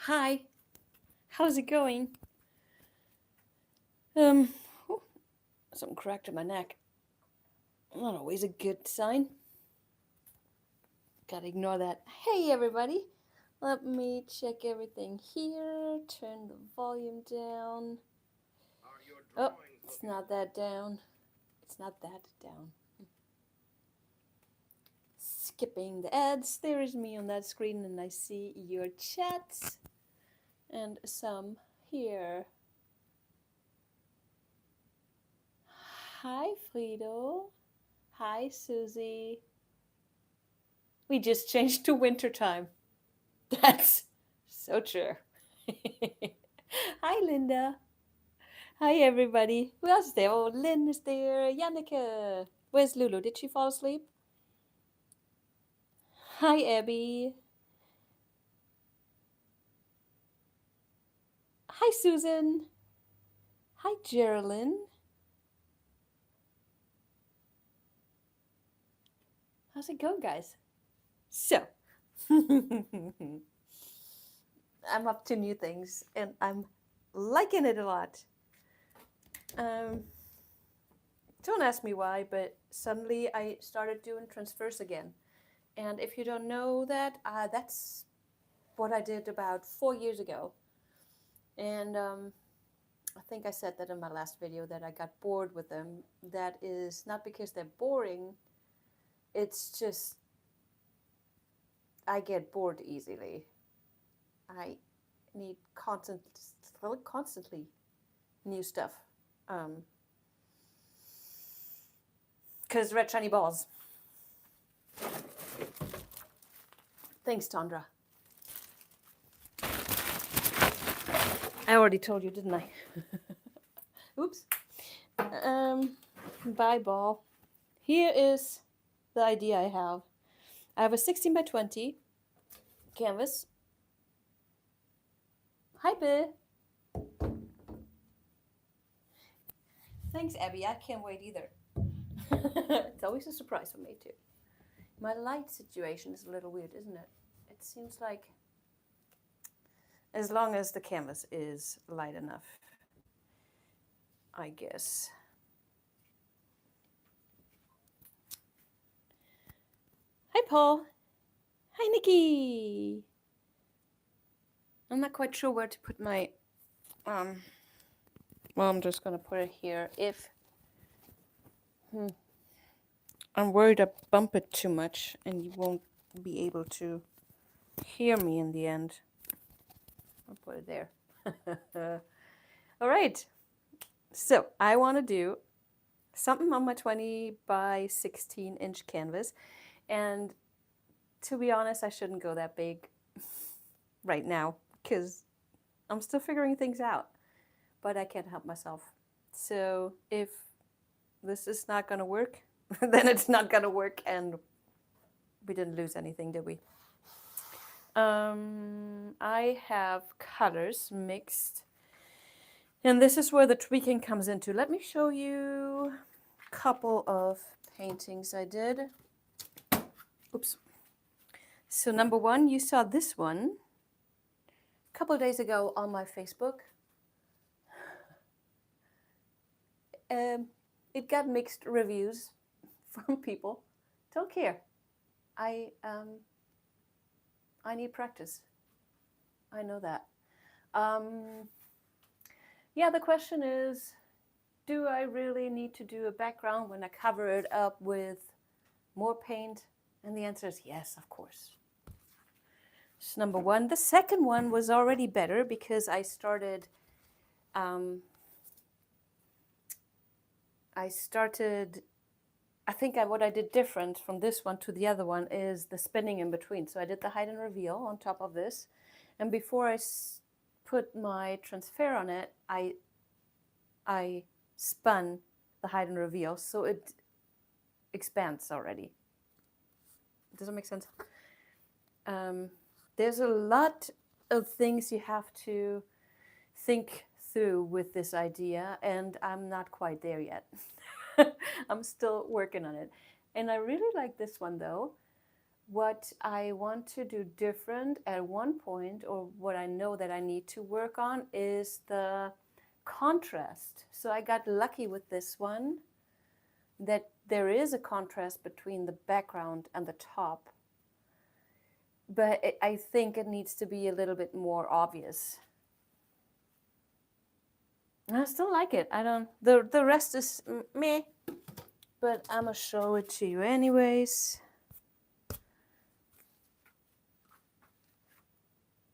Hi, how's it going? Oh, something cracked in my neck. Not always a good sign. Gotta ignore that. Hey, everybody. Let me check everything here. Turn the volume down. Oh, it's not that down. It's not that down. Skipping the ads. There is me on that screen, and I see your chats and some here. Hi, Frido. Hi, Susie. We just changed to winter time. That's so true. Hi, Linda. Hi, everybody. Who else is there? Oh, Lynn is there. Yannicka. Where's Lulu? Did she fall asleep? Hi, Abby. Hi, Susan. Hi, Geraldine. How's it going, guys? So, I'm up to new things and I'm liking it a lot. Don't ask me why, but suddenly I started doing transfers again. And if you don't know that, that's what I did about 4 years ago. And I think I said that in my last video that I got bored with them. That is not because they're boring. It's just I get bored easily. I need constantly new stuff. Because red shiny balls. Thanks, Tandra. I already told you, didn't I? Oops. Bye, ball. Here is the idea I have. I have a 16 by 20 canvas. Hi, Bill. Thanks, Abby. I can't wait either. It's always a surprise for me, too. My light situation is a little weird, isn't it? It seems like as long as the canvas is light enough, I guess. Hi, Paul. Hi, Nikki. I'm not quite sure where to put my, well, I'm just going to put it here. If I'm worried I bump it too much and you won't be able to hear me in the end. I'll put it there. All right. So I want to do something on my 20 by 16 inch canvas. And to be honest, I shouldn't go that big right now because I'm still figuring things out. But I can't help myself. So if this is not going to work, then it's not going to work, and we didn't lose anything, did we? I have colors mixed, and this is where the tweaking comes into. Let me show you a couple of paintings I did. Oops. So number one, you saw this one a couple of days ago on my Facebook. It got mixed reviews from people. Don't care. I need practice. I know that. Yeah, the question is, do I really need to do a background when I cover it up with more paint? And the answer is yes, of course. It's number one. The second one was already better because I started, I think what I did different from this one to the other one is the spinning in between. So I did the hide and reveal on top of this. And before I put my transfer on it, I spun the hide and reveal so it expands already. Does that make sense? There's a lot of things you have to think through with this idea, and I'm not quite there yet. I'm still working on it. And I really like this one though. What I want to do different at one point, or what I know that I need to work on, is the contrast. So I got lucky with this one, that there is a contrast between the background and the top. But I think it needs to be a little bit more obvious. I still like it. I don't, the rest is meh, but I'm gonna show it to you anyways.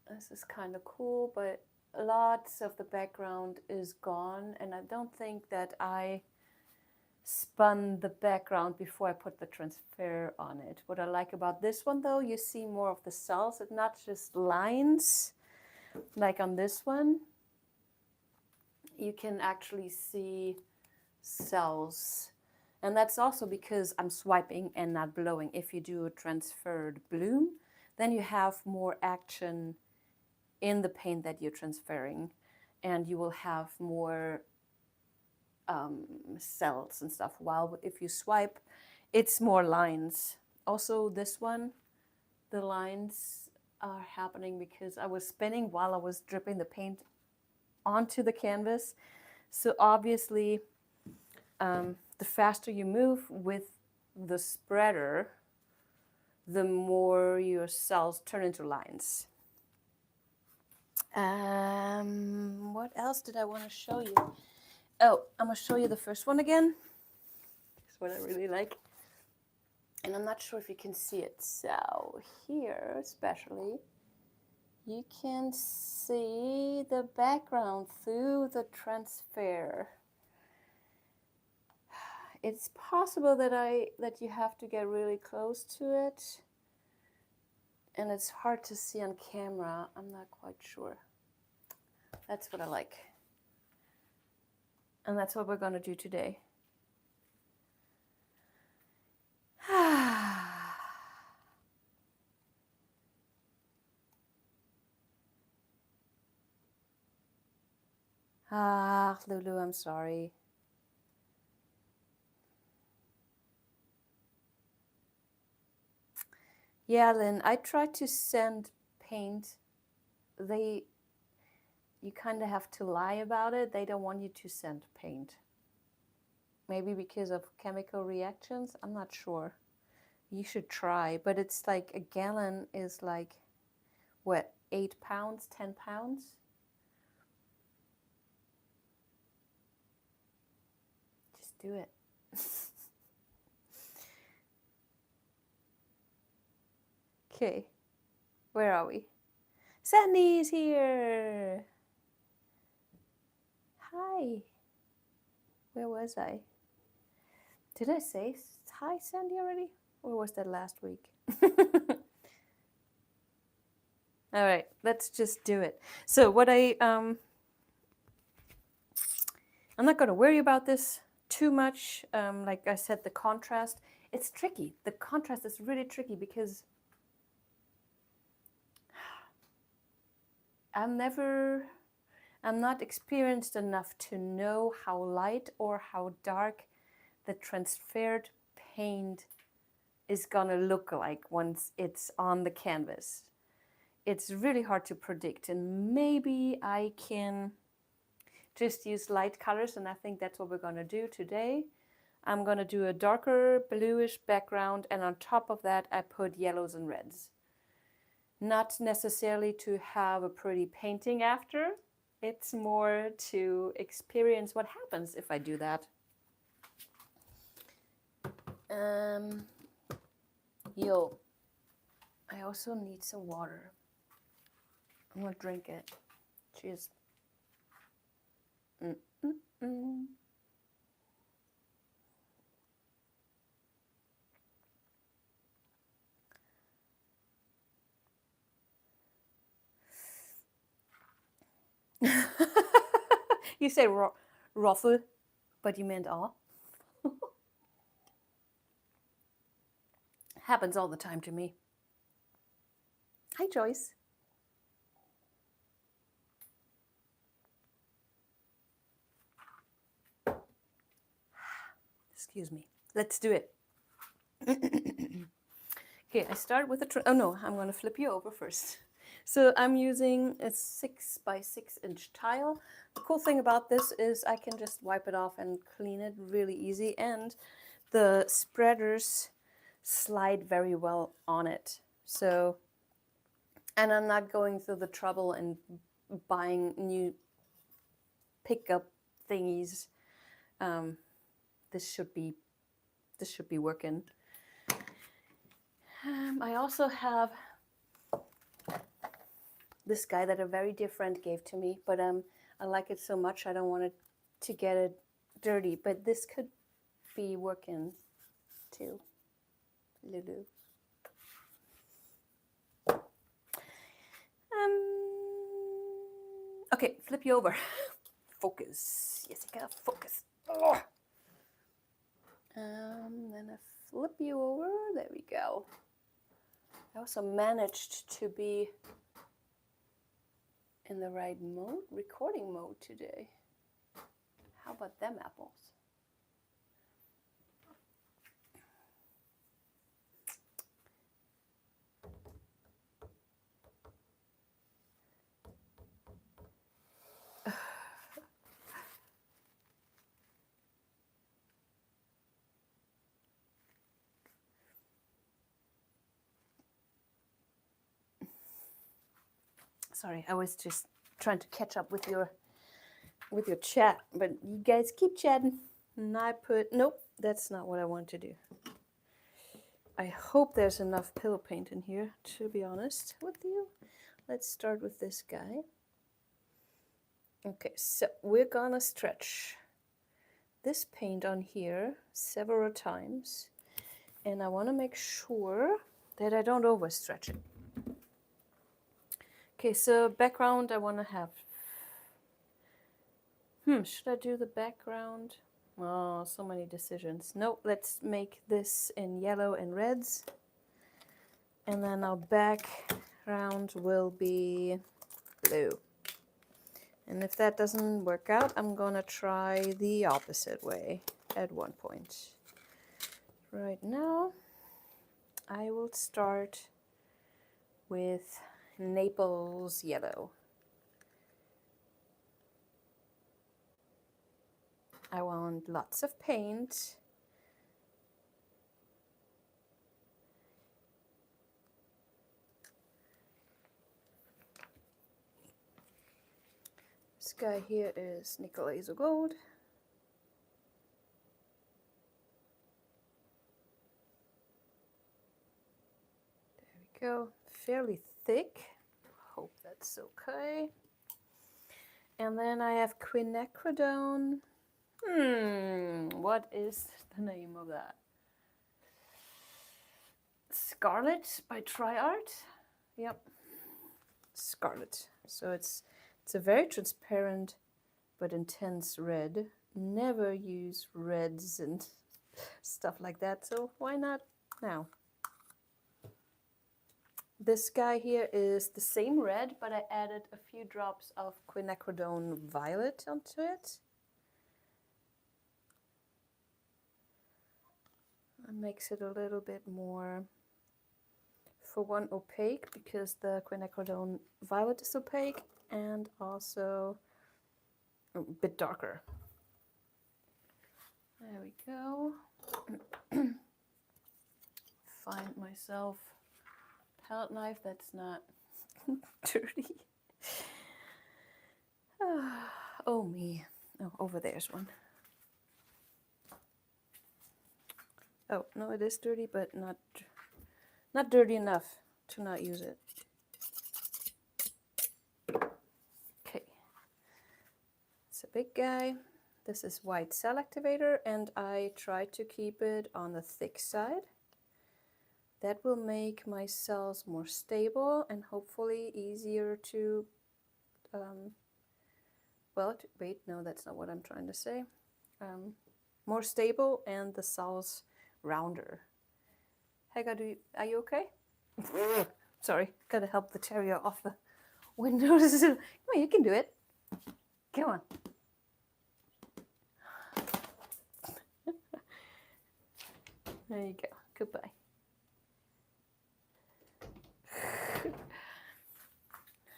This is kind of cool, but lots of the background is gone, and I don't think that I spun the background before I put the transfer on it. What I like about this one though, you see more of the cells. It's not just lines like on this one. You can actually see cells, and that's also because I'm swiping and not blowing. If you do a transferred bloom, then you have more action in the paint that you're transferring, and you will have more cells and stuff, while if you swipe, it's more lines. Also this one, the lines are happening because I was spinning while I was dripping the paint onto the canvas. So obviously the faster you move with the spreader, the more your cells turn into lines. What else did I want to show you? Oh, I'm going to show you the first one again. It's what I really like. And I'm not sure if you can see it. So here, especially, you can see the background through the transfer. It's possible that you have to get really close to it, and it's hard to see on camera. I'm not quite sure. That's what I like. And that's what we're going to do today. Lulu, I'm sorry. Yeah, Lynn, I tried to send paint. You kind of have to lie about it. They don't want you to send paint. Maybe because of chemical reactions. I'm not sure. You should try. But it's like a gallon is like, what, 8 pounds, 10 pounds? Just do it. Okay. Where are we? Sandy's here. Hi. Where was I? Did I say hi, Sandy, already? Or was that last week? All right, let's just do it. So what I'm not going to worry about this too much. Like I said, the contrast, it's tricky. The contrast is really tricky because I'm not experienced enough to know how light or how dark the transferred paint is gonna look like once it's on the canvas. It's really hard to predict, and maybe I can just use light colors, and I think that's what we're gonna do today. I'm gonna do a darker bluish background, and on top of that I put yellows and reds. Not necessarily to have a pretty painting after, it's more to experience what happens if I do that. Yo, I also need some water. I'm gonna drink it. Cheers. You say ruffle, but you meant all. Happens all the time to me. Hi, Joyce. Excuse me. Let's do it. Okay, I start with a, oh no, I'm gonna flip you over first. So I'm using a 6 by 6 inch tile. The cool thing about this is I can just wipe it off and clean it really easy, and the spreaders slide very well on it. So, and I'm not going through the trouble and buying new pickup thingies. This should be working. I also have this guy that a very dear friend gave to me, but I like it so much I don't want it to get it dirty. But this could be working too. Lulu. Okay, flip you over. Focus. Yes, I gotta focus. Oh. Then I flip you over. There we go. I also managed to be in the right mode, recording mode today. How about them apples? Sorry, I was just trying to catch up with your chat, but you guys keep chatting. And I put, nope, that's not what I want to do. I hope there's enough pillow paint in here, to be honest with you. Let's start with this guy. Okay, so we're gonna stretch this paint on here several times, and I want to make sure that I don't overstretch it. Okay, so background I want to have, should I do the background? Oh, so many decisions. No, let's make this in yellow and reds, and then our background will be blue. And if that doesn't work out, I'm gonna try the opposite way at one point. Right now, I will start with Naples yellow. I want lots of paint. This guy here is nickel laser gold. There we go. Fairly thick. Hope that's okay. And then I have quinacridone. What is the name of that? Scarlet by TriArt. Yep. Scarlet. So it's a very transparent but intense red. Never use reds and stuff like that, so why not now? This guy here is the same red, but I added a few drops of quinacridone violet onto it. That makes it a little bit more, for one, opaque, because the quinacridone violet is opaque, and also a bit darker. There we go. Find myself a palette knife that's not dirty. Oh me. Oh, over there's one. Oh, no, it is dirty, but not dirty enough to not use it. Okay. It's a big guy. This is white cell activator, and I try to keep it on the thick side. That will make my cells more stable and hopefully easier to, wait, no, that's not what I'm trying to say. More stable and the cells rounder. Hega, are you okay? Sorry, gotta help the terrier off the windows. Come on, you can do it. Come on. There you go. Goodbye.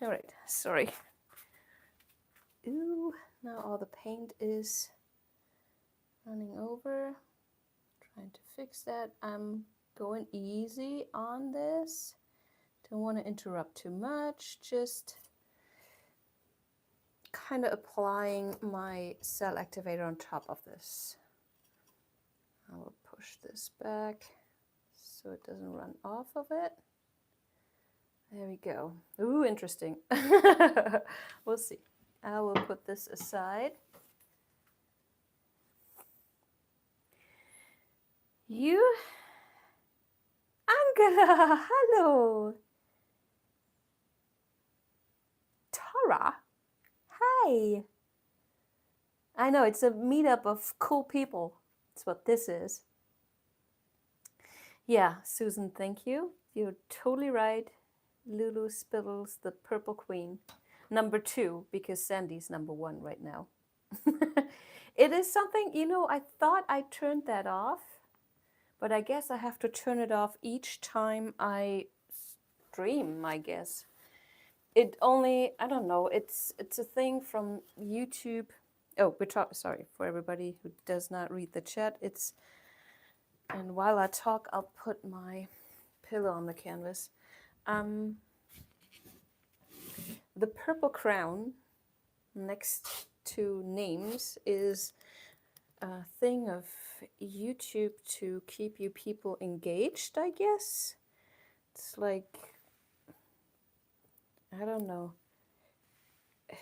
All right, sorry. Ooh, now all the paint is running over. Trying to fix that. I'm going easy on this. Don't want to interrupt too much. Just kind of applying my cell activator on top of this. I will push this back so it doesn't run off of it. There we go. Ooh, interesting. We'll see. I will put this aside. You, Angela, hello. Tara, hi. I know, it's a meetup of cool people. That's what this is. Yeah, Susan, thank you. You're totally right. Lulu Spittles, the Purple Queen. Number 2, because Sandy's number 1 right now. It is something, you know, I thought I turned that off, but I guess I have to turn it off each time I stream, I guess. It only, I don't know, it's a thing from YouTube. Oh, sorry, for everybody who does not read the chat, it's, and while I talk, I'll put my pillow on the canvas. The purple crown next to names is a thing of YouTube to keep you people engaged, I guess. It's like, I don't know,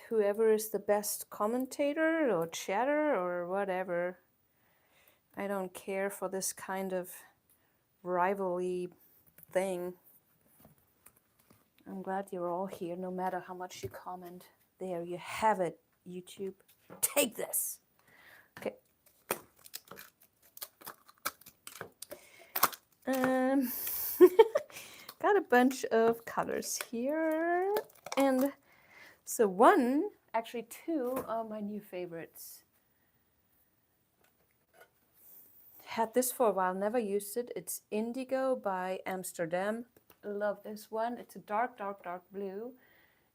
whoever is the best commentator or chatter or whatever. I don't care for this kind of rivalry thing. I'm glad you're all here, no matter how much you comment. There you have it, YouTube. Take this. Okay. Got a bunch of colors here. And so one, actually 2 are my new favorites. Had this for a while, never used it. It's Indigo by Amsterdam. Love this one. It's a dark, dark, dark blue.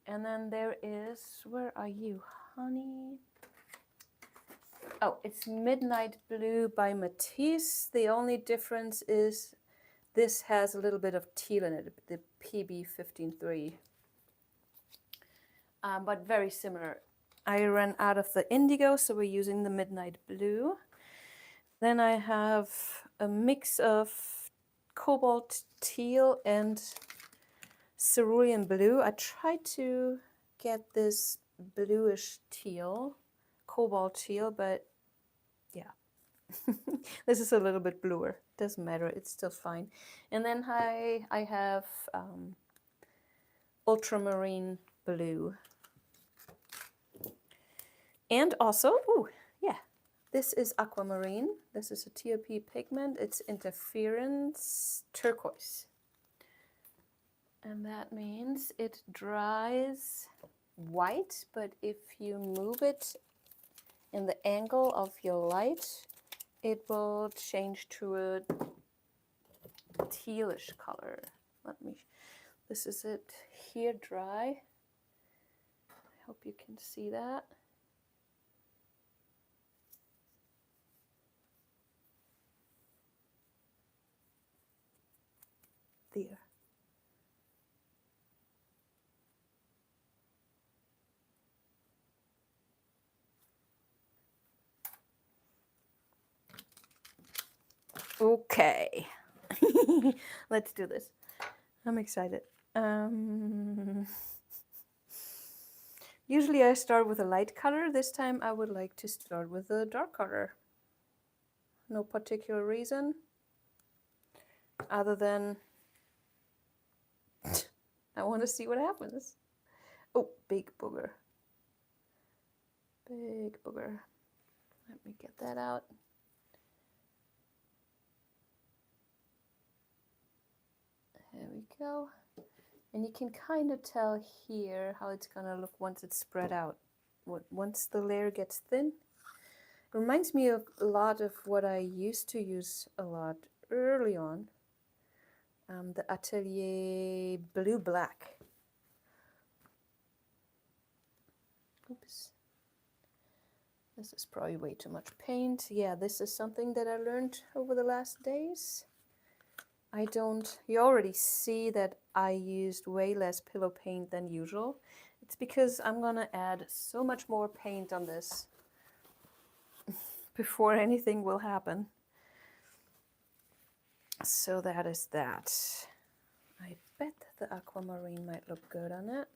And then there is, where are you, honey? Oh, it's Midnight Blue by Matisse. The only difference is this has a little bit of teal in it, the PB153. But very similar. I ran out of the indigo, so we're using the Midnight Blue. Then I have a mix of cobalt teal and cerulean blue. I tried to get this bluish teal, cobalt teal, but yeah, this is a little bit bluer. Doesn't matter, it's still fine. And then I have ultramarine blue. And also, ooh, yeah, this is aquamarine. This is a TOP pigment. It's interference turquoise. And that means it dries white, but if you move it in the angle of your light, it will change to a tealish color. This is it here, dry. I hope you can see that. There. Okay, let's do this. I'm excited. Usually I start with a light color. This time I would like to start with a dark color. No particular reason other than I want to see what happens. Oh, big booger. Big booger. Let me get that out. There we go. And you can kind of tell here how it's gonna look once it's spread out. Once the layer gets thin. It reminds me of a lot of what I used to use a lot early on. The Atelier Blue Black. Oops. This is probably way too much paint. Yeah, this is something that I learned over the last days. You already see that I used way less pillow paint than usual. It's because I'm gonna add so much more paint on this before anything will happen. So that is that. I bet the aquamarine might look good on it.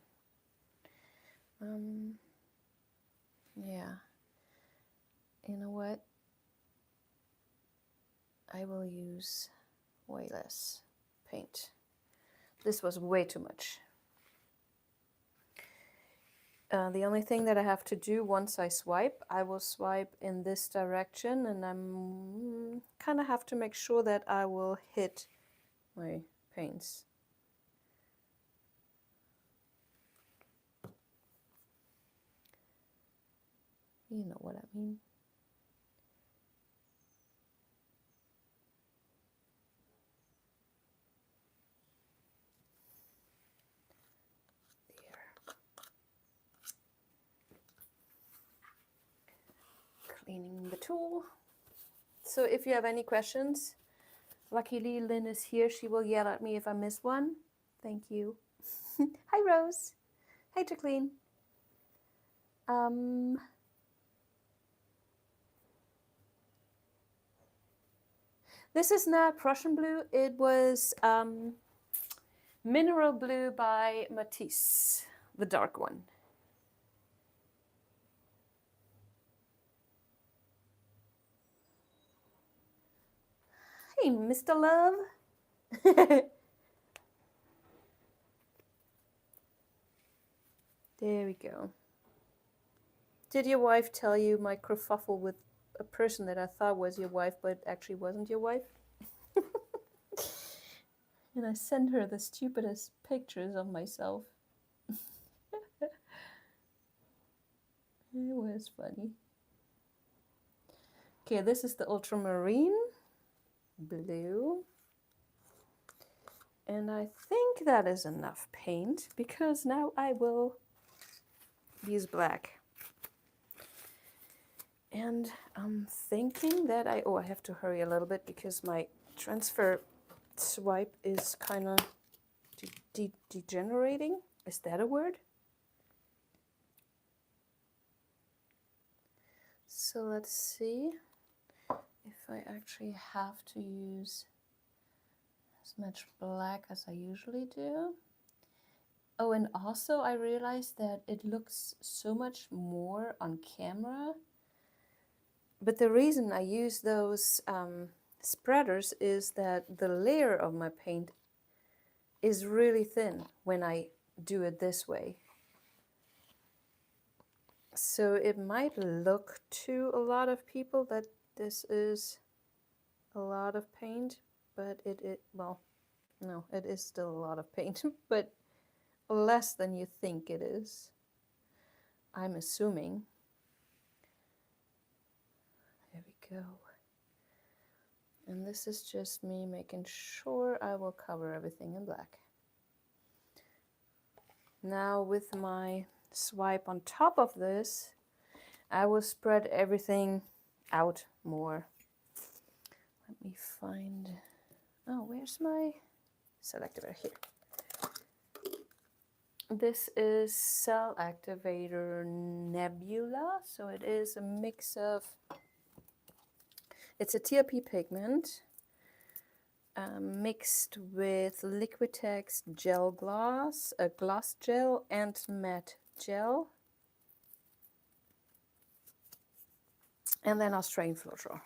Yeah. You know what? I will use way less paint. This was way too much. The only thing that I have to do once I swipe, I will swipe in this direction, and I'm kind of have to make sure that I will hit my paints. You know what I mean. Cleaning the tool. So if you have any questions, luckily Lynn is here. She will yell at me if I miss one. Thank you. Hi, Rose. Hi, Jacqueline. This is not Prussian blue. It was mineral blue by Matisse, the dark one. Hey, Mr. Love. There we go. Did your wife tell you my kerfuffle with a person that I thought was your wife, but actually wasn't your wife? And I sent her the stupidest pictures of myself. It was funny. Okay, this is the ultramarine blue. And I think that is enough paint, because now I will use black. And I'm thinking that I have to hurry a little bit because my transfer swipe is kind of degenerating. Is that a word? So let's see if I actually have to use as much black as I usually do. Oh, and also I realized that it looks so much more on camera. But the reason I use those spreaders is that the layer of my paint is really thin when I do it this way. So it might look to a lot of people that this is a lot of paint, but well, no, it is still a lot of paint, but less than you think it is, I'm assuming. There we go. And this is just me making sure I will cover everything in black. Now with my swipe on top of this, I will spread everything out more. Let me find, oh, where's my selector? Here. This is Cell Activator Nebula, so it is a mix of, it's a TRP pigment mixed with Liquitex gel gloss, a gloss gel, and matte gel. And then Australian Floetrol.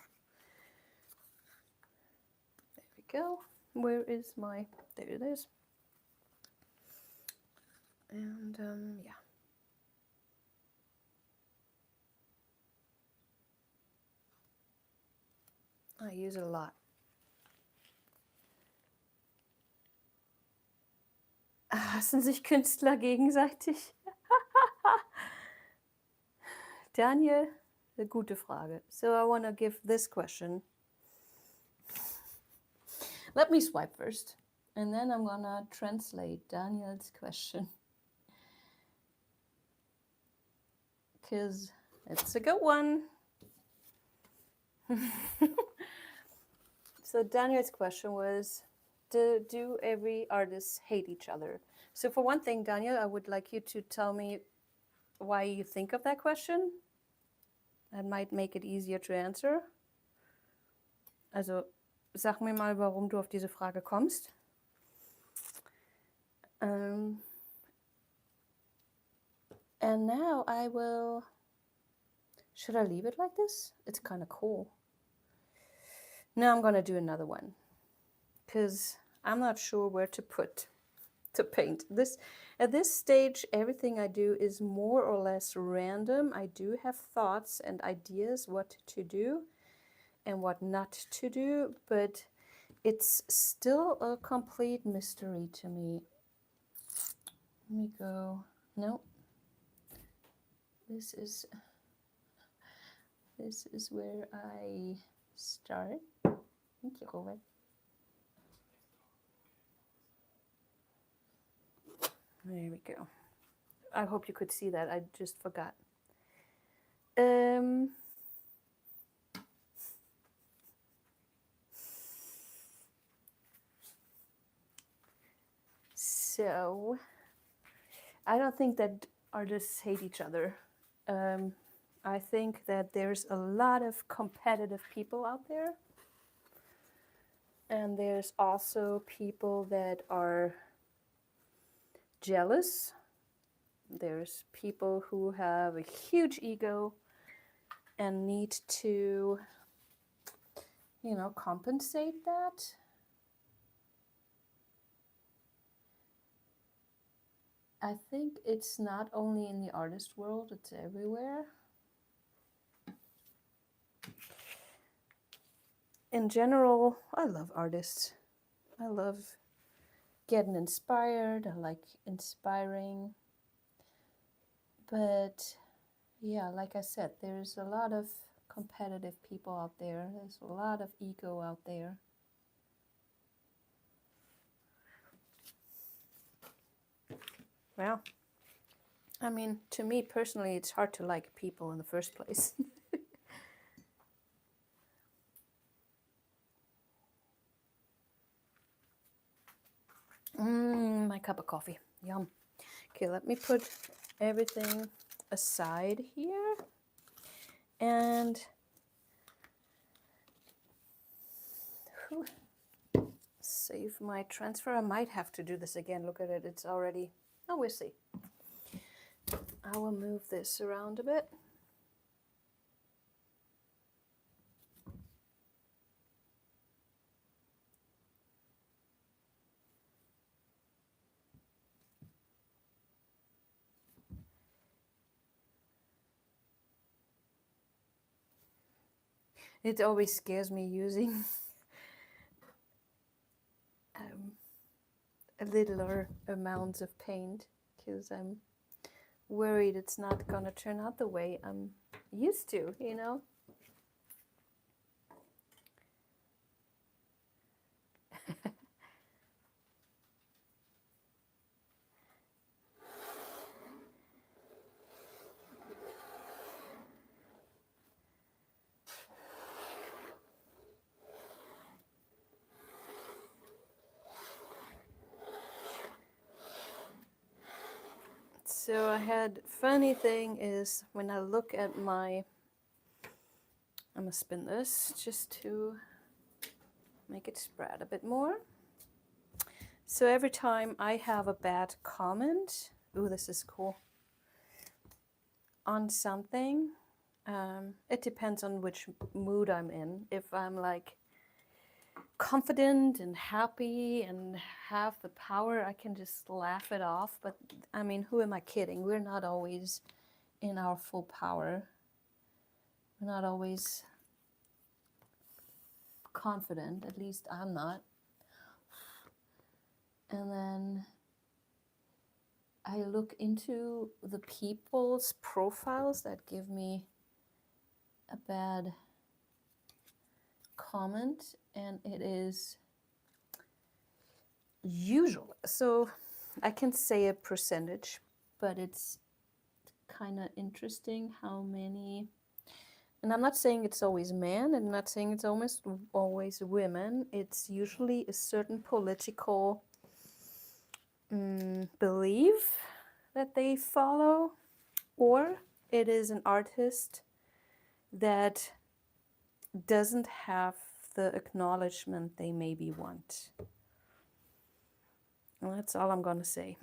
There we go. Where is my, there it is. And yeah. I use it a lot. Hassen sich Künstler gegenseitig? Daniel, a gute Frage. So I want to give this question. Let me swipe first, and then I'm gonna translate Daniel's question. because it's a good one. So Daniel's question was, do every artist hate each other? So for one thing, Daniel, I would like you to tell me why you think of that question. That might make it easier to answer. Also, sag mir mal, warum du auf diese Frage kommst. And now I will... Should I leave it like this? It's kind of cool. Now I'm going to do another one, because I'm not sure where to paint. At this stage, everything I do is more or less random. I do have thoughts and ideas what to do and what not to do, but it's still a complete mystery to me. Let me go. No. This is where I start. Thank you, Robert. There we go. I hope you could see that. I just forgot. So I don't think that artists hate each other. I think that there's a lot of competitive people out there. And there's also people that are jealous. There's people who have a huge ego and need to, compensate that. I think it's not only in the artist world, it's everywhere. In general, I love artists. I love getting inspired. I like inspiring. But yeah, like I said, there's a lot of competitive people out there. There's a lot of ego out there. Well, I mean, to me personally, it's hard to like people in the first place. My cup of coffee. Yum. Okay, let me put everything aside here and save my transfer. I might have to do this again. Look at it. It's already... Oh, we'll see. I will move this around a bit. It always scares me using littler amounts of paint, because I'm worried it's not gonna turn out the way I'm used to, So I had, funny thing is, when I look at my, I'm gonna spin this just to make it spread a bit more. So every time I have a bad comment, ooh, this is cool, on something, it depends on which mood I'm in. If I'm like confident and happy and have the power, I can just laugh it off. But I mean, who am I kidding? We're not always in our full power. We're not always confident, at least I'm not. And then I look into the people's profiles that give me a bad comment, and it is usually, so I can say a percentage, but it's kind of interesting how many, and I'm not saying it's always men, and I'm not saying it's always women. It's usually a certain political belief that they follow, or it is an artist that doesn't have the acknowledgement they maybe want. Well, that's all I'm gonna say.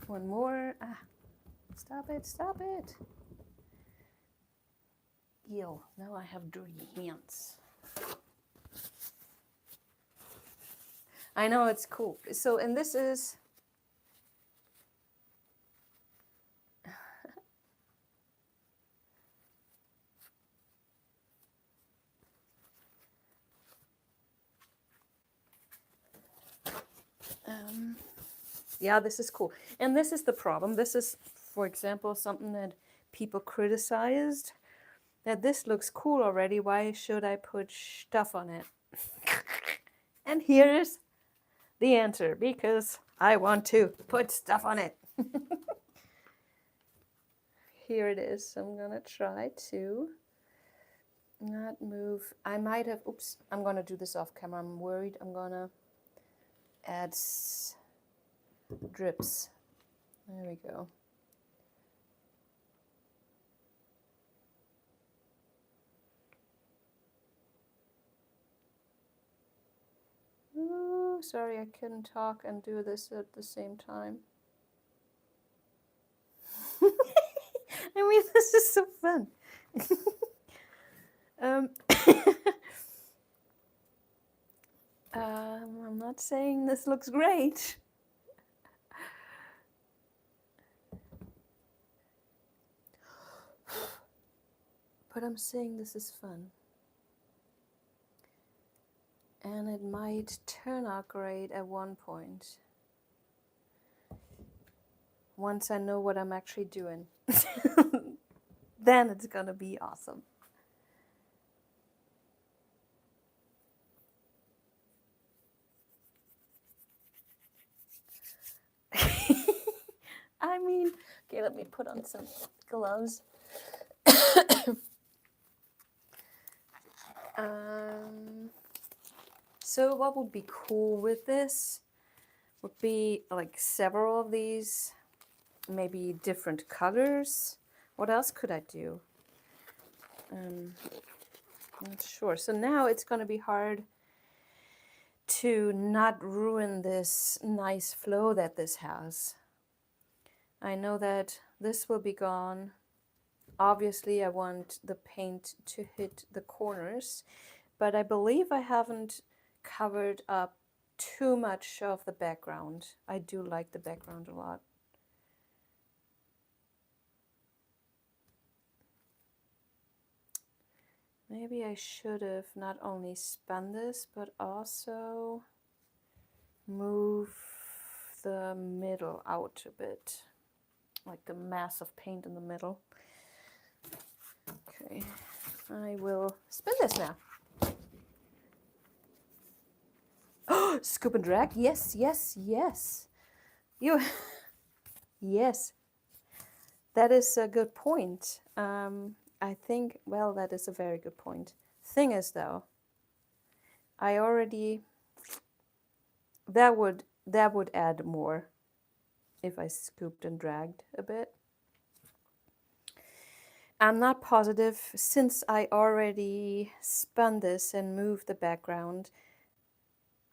One more. Stop it, stop it. Ew, now I have dirty hands. I know, it's cool. So, and this is... yeah, this is cool. And this is the problem. This is, for example, something that people criticized. That this looks cool already. Why should I put stuff on it? And here's the answer. Because I want to put stuff on it. Here it is. I'm going to try to not move. I might have... Oops. I'm going to do this off camera. I'm worried I'm going to add drips. There we go. Oh, sorry, I couldn't talk and do this at the same time. I mean, this is so fun. I'm not saying this looks great. But I'm saying this is fun. And it might turn out great at one point. Once I know what I'm actually doing. Then it's gonna be awesome. I mean, okay, let me put on some gloves. So what would be cool with this would be like several of these, maybe different colors. What else could I do? I'm not sure. So now it's going to be hard to not ruin this nice flow that this has. I know that this will be gone. Obviously, I want the paint to hit the corners, but I believe I haven't covered up too much of the background. I do like the background a lot. Maybe I should have not only spun this, but also move the middle out a bit, like the mass of paint in the middle. Okay, I will spin this now. Oh, scoop and drag. Yes, yes, yes. Yes. That is a good point. I think, well, that is a very good point. Thing is, though, I already... That would add more if I scooped and dragged a bit. I'm not positive, since I already spun this and moved the background.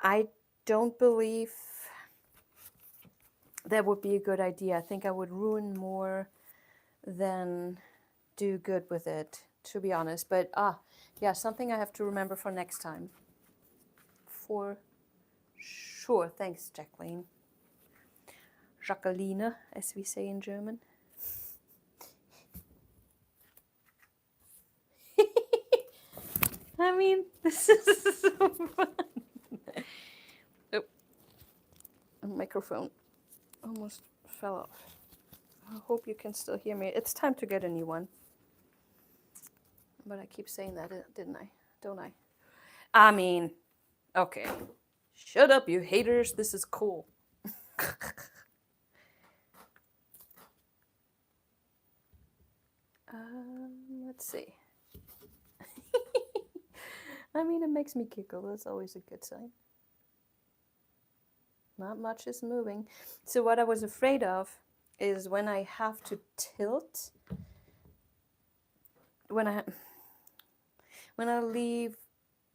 I don't believe that would be a good idea. I think I would ruin more than do good with it, to be honest. But yeah, something I have to remember for next time. For sure. Thanks, Jacqueline. Jacqueline, as we say in German. I mean, this is so fun. Oh, a microphone almost fell off. I hope you can still hear me. It's time to get a new one. But I keep saying that, didn't I? Don't I? I mean, okay. Shut up, you haters. This is cool. see. I mean, it makes me giggle. That's always a good sign. Not much is moving. So what I was afraid of is when I have to tilt, when I leave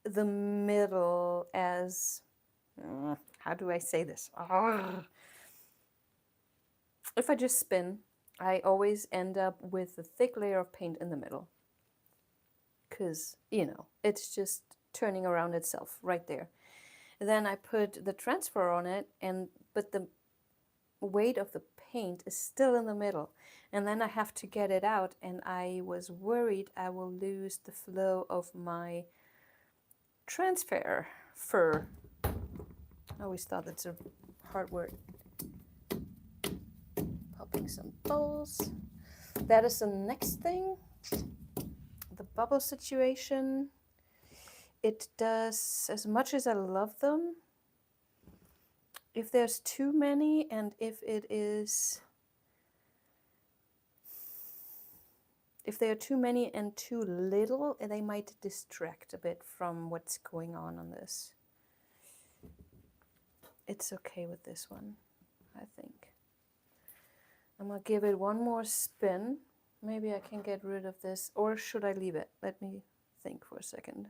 the middle as, how do I say this? If I just spin, I always end up with a thick layer of paint in the middle. Because, you know, it's just turning around itself right there. Then I put the transfer on it, but the weight of the paint is still in the middle. And then I have to get it out, and I was worried I will lose the flow of my transfer fur. I always thought that's a hard word. Popping some bubbles. That is the next thing. The bubble situation. It does, as much as I love them, if there's too many and if there are too many and too little, they might distract a bit from what's going on this. It's okay with this one, I think. I'm gonna give it one more spin. Maybe I can get rid of this, or should I leave it? Let me think for a second.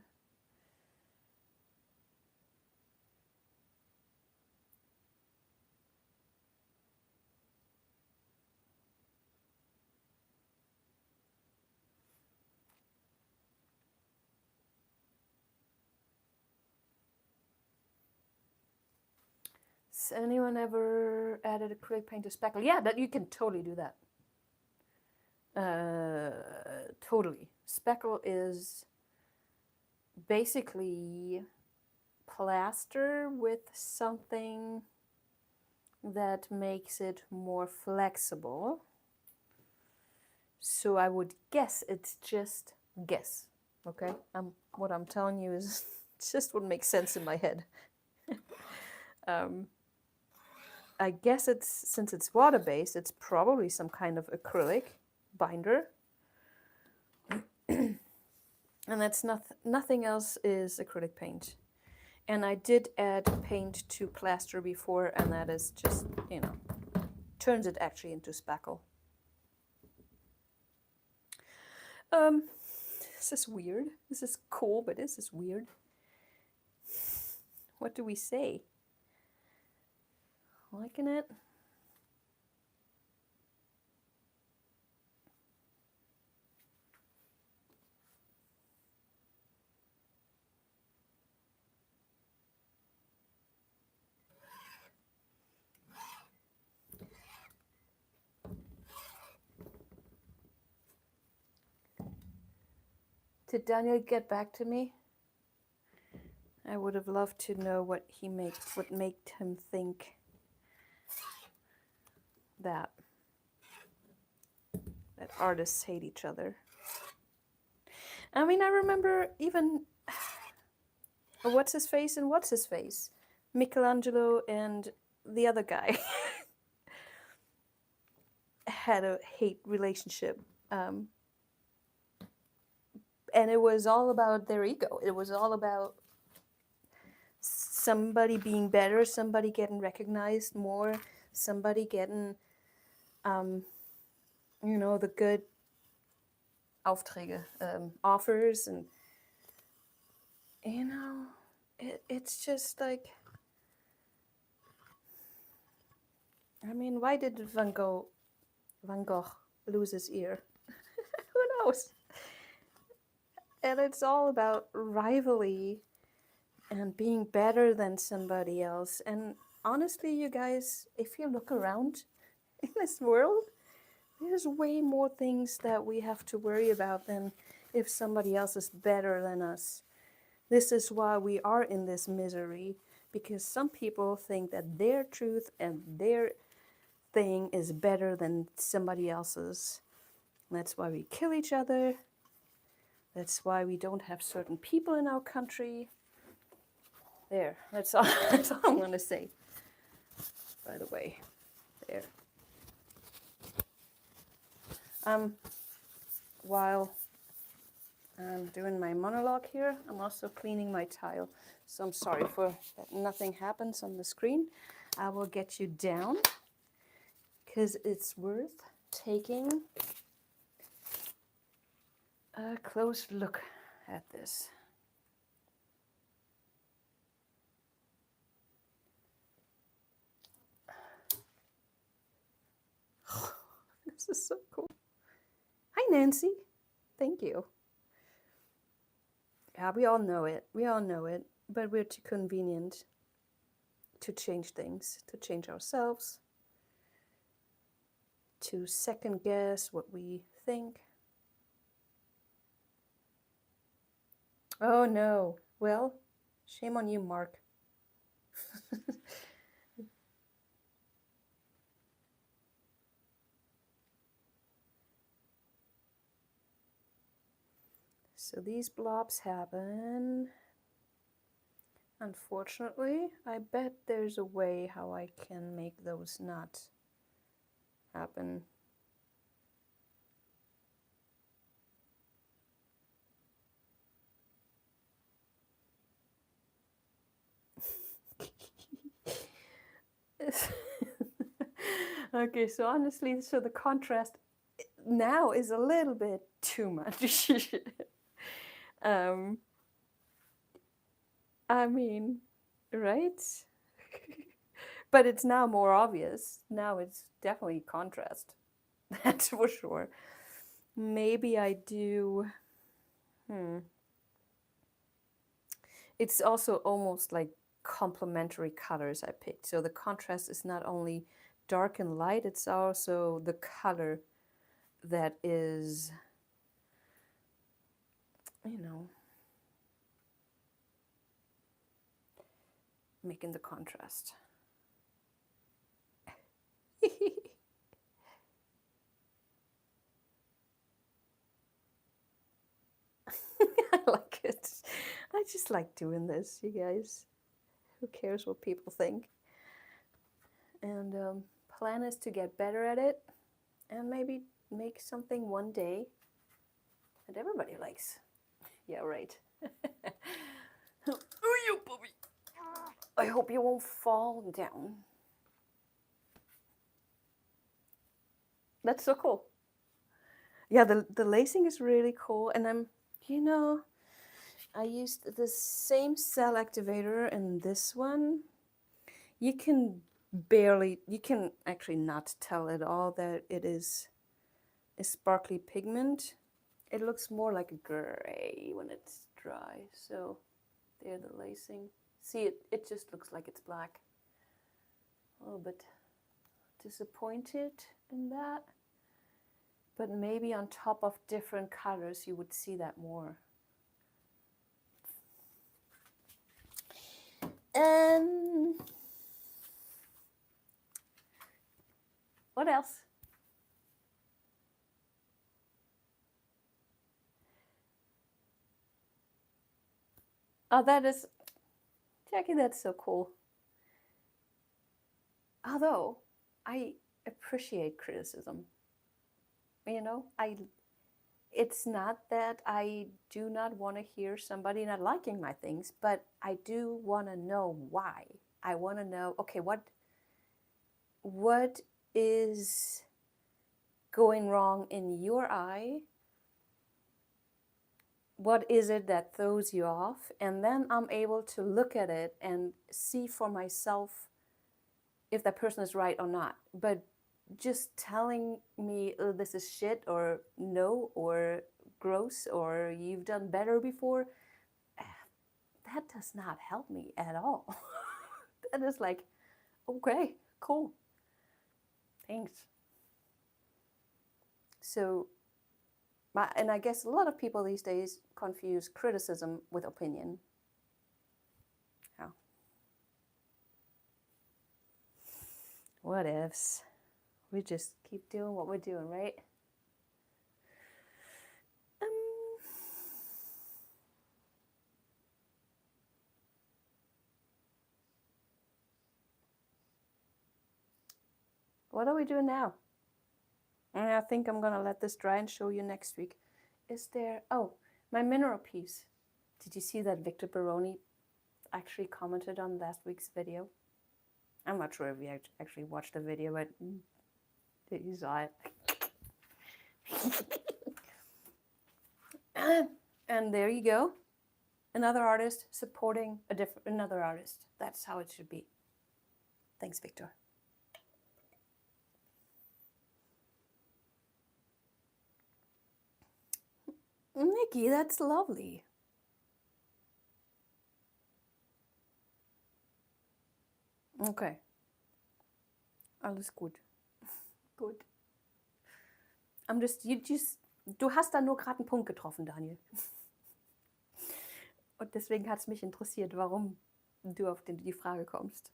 Has anyone ever added acrylic paint to spackle? Yeah, that you can totally do that. Totally. Spackle is basically plaster with something that makes it more flexible. So I would guess it's just guess. Okay, what I'm telling you is just what makes sense in my head. I guess since it's water-based, it's probably some kind of acrylic binder. And that's nothing else is acrylic paint. And I did add paint to plaster before, and that is just, you know, turns it actually into spackle. This is weird. This is cool, but this is weird. What do we say? Liking it? Did Daniel get back to me? I would have loved to know what made him think that artists hate each other. I mean, I remember even what's his face, Michelangelo and the other guy had a hate relationship. And it was all about their ego. It was all about somebody being better, somebody getting recognized more, somebody getting, you know, the good Aufträge, offers. And, you know, it's just like, I mean, why did Van Gogh lose his ear? Who knows? And it's all about rivalry and being better than somebody else. And honestly, you guys, if you look around in this world, there's way more things that we have to worry about than if somebody else is better than us. This is why we are in this misery, because some people think that their truth and their thing is better than somebody else's. That's why we kill each other. That's why we don't have certain people in our country. There, that's all I'm going to say. By the way, there. While I'm doing my monologue here. I'm also cleaning my tile. So I'm sorry for that nothing happens on the screen. I will get you down because it's worth taking a close look at this. This is so cool. Hi, Nancy. Thank you. Yeah, we all know it. We all know it. But we're too convenient to change things, to change ourselves, to second guess what we think. Oh no. Well, shame on you, Mark. So these blobs happen. Unfortunately, I bet there's a way how I can make those not happen. Okay, so honestly, so the contrast now is a little bit too much. um, I mean, right? But it's now more obvious. Now it's definitely contrast. That's for sure. Maybe I do. It's also almost like complementary colors I picked. So the contrast is not only dark and light, it's also the color that is, you know, making the contrast. I like it. I just like doing this, you guys. Who cares what people think? And plan is to get better at it and maybe make something one day that everybody likes. Yeah, right. Oh, you puppy. I hope you won't fall down. That's so cool. Yeah, the lacing is really cool. And I used the same cell activator in this one. You can actually not tell at all that it is a sparkly pigment. It looks more like a gray when it's dry. So there, the lacing. See, it just looks like it's black. A little bit disappointed in that. But maybe on top of different colors, you would see that more. And what else? Oh, that is, Jackie, that's so cool. Although, I appreciate criticism. It's not that I do not want to hear somebody not liking my things, but I do want to know why. I want to know, okay, what is going wrong in your eye? What is it that throws you off? And then I'm able to look at it and see for myself if that person is right or not. But just telling me, oh, this is shit, or no, or gross, or you've done better before, that does not help me at all. That is like, okay, cool, thanks. So, and I guess a lot of people these days confuse criticism with opinion. Oh. What ifs? We just keep doing what we're doing, right? What are we doing now? I think I'm gonna let this dry and show you next week. Is there, oh, My mineral piece. Did you see that Victor Baroni actually commented on last week's video? I'm not sure if you actually watched the video, but you saw it. And there you go. Another artist supporting another artist. That's how it should be. Thanks, Victor. Nikki, that's lovely. Okay. Alles gut. Gut. Du hast da nur gerade einen Punkt getroffen, Daniel. Und deswegen hat es mich interessiert, warum du auf die Frage kommst.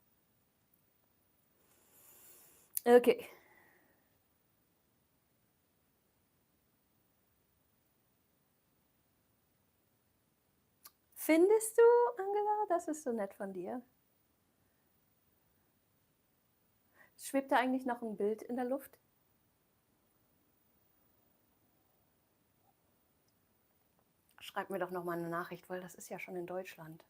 Okay. Findest du, Angela? Das ist so nett von dir. Schwebt da eigentlich noch ein Bild in der Luft? Schreib mir doch noch mal eine Nachricht, weil das ist ja schon in Deutschland.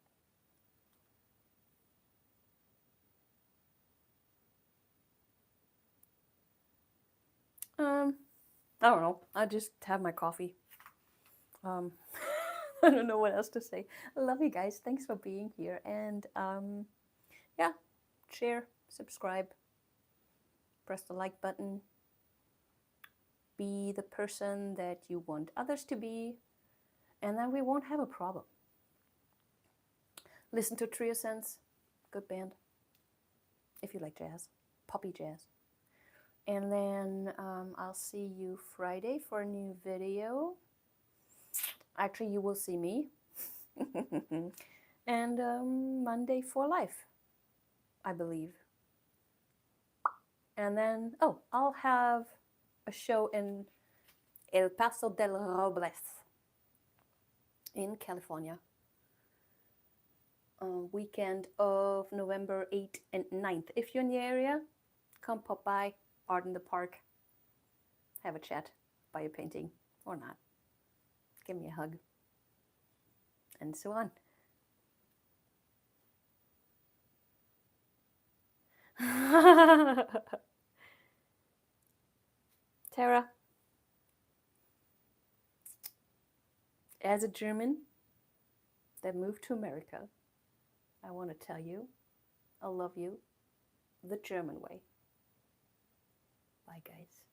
I don't know. I just have my coffee. I don't know what else to say. I love you guys. Thanks for being here. And yeah, share, subscribe, press the like button. Be the person that you want others to be, and then we won't have a problem. Listen to Trio Sense, good band, if you like jazz, poppy jazz. And then I'll see you Friday for a new video. Actually, you will see me. And Monday for life, I believe. And then, I'll have a show in El Paso del Robles in California. Weekend of November 8th and 9th. If you're in the area, come pop by, art in the park, have a chat, buy a painting or not, give me a hug, and so on. Tara, as a German that moved to America, I want to tell you, I love you the German way. Bye, guys.